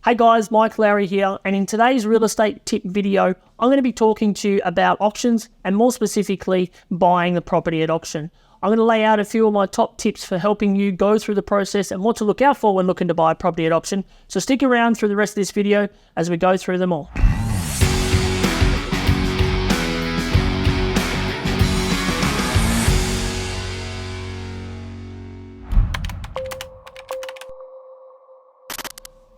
Hey guys, Mike Lowry here, and in today's real estate tip video, I'm going to be talking to you about auctions and more specifically, buying the property at auction. I'm going to lay out a few of my top tips for helping you go through the process and what to look out for when looking to buy a property at auction. So stick around through the rest of this video as we go through them all.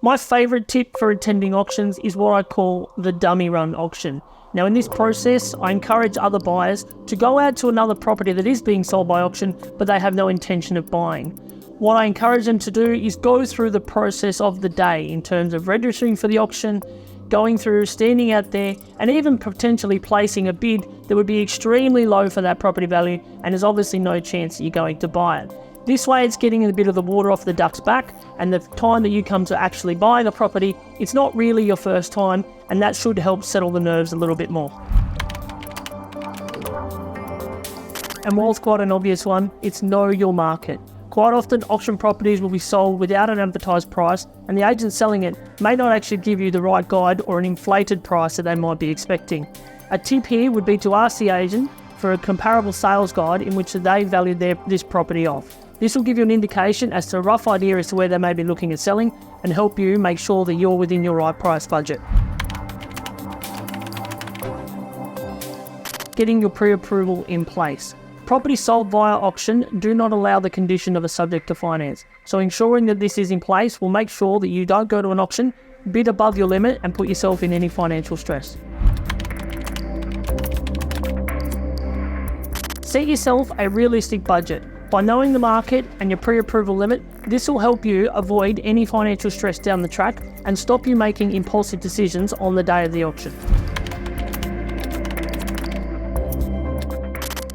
My favourite tip for attending auctions is what I call the dummy run auction. Now in this process, I encourage other buyers to go out to another property that is being sold by auction, but they have no intention of buying. What I encourage them to do is go through the process of the day in terms of registering for the auction, going through, standing out there, and even potentially placing a bid that would be extremely low for that property value, and there's obviously no chance that you're going to buy it. This way it's getting a bit of the water off the duck's back, and the time that you come to actually buy the property, it's not really your first time, and that should help settle the nerves a little bit more. And while it's quite an obvious one, it's know your market. Quite often auction properties will be sold without an advertised price, and the agent selling it may not actually give you the right guide or an inflated price that they might be expecting. A tip here would be to ask the agent for a comparable sales guide in which they valued this property off. This will give you an indication as to a rough idea as to where they may be looking at selling and help you make sure that you're within your right price budget. Getting your pre-approval in place. Properties sold via auction do not allow the condition of a subject to finance, so ensuring that this is in place will make sure that you don't go to an auction, bid above your limit and put yourself in any financial stress. Set yourself a realistic budget. By knowing the market and your pre-approval limit, this will help you avoid any financial stress down the track and stop you making impulsive decisions on the day of the auction.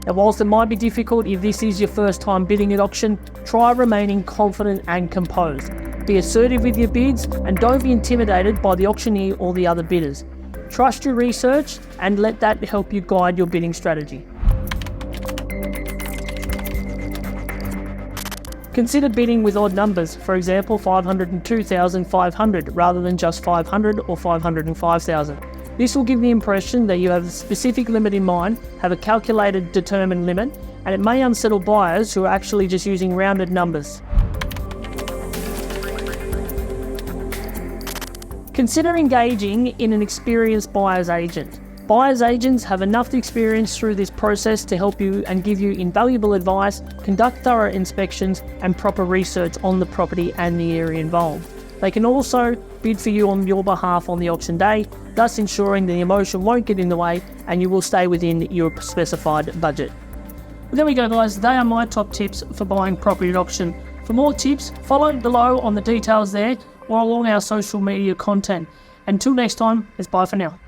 Now, whilst it might be difficult if this is your first time bidding at auction, try remaining confident and composed. Be assertive with your bids and don't be intimidated by the auctioneer or the other bidders. Trust your research and let that help you guide your bidding strategy. Consider bidding with odd numbers, for example 502,500 rather than just 500 or 505,000. This will give the impression that you have a specific limit in mind, have a calculated determined limit, and it may unsettle buyers who are actually just using rounded numbers. Consider engaging in an experienced buyer's agent. Buyer's agents have enough experience through this process to help you and give you invaluable advice, conduct thorough inspections and proper research on the property and the area involved. They can also bid for you on your behalf on the auction day, thus ensuring the emotion won't get in the way and you will stay within your specified budget. Well, there we go guys, they are my top tips for buying property at auction. For more tips, follow below on the details there or along our social media content. Until next time, it's bye for now.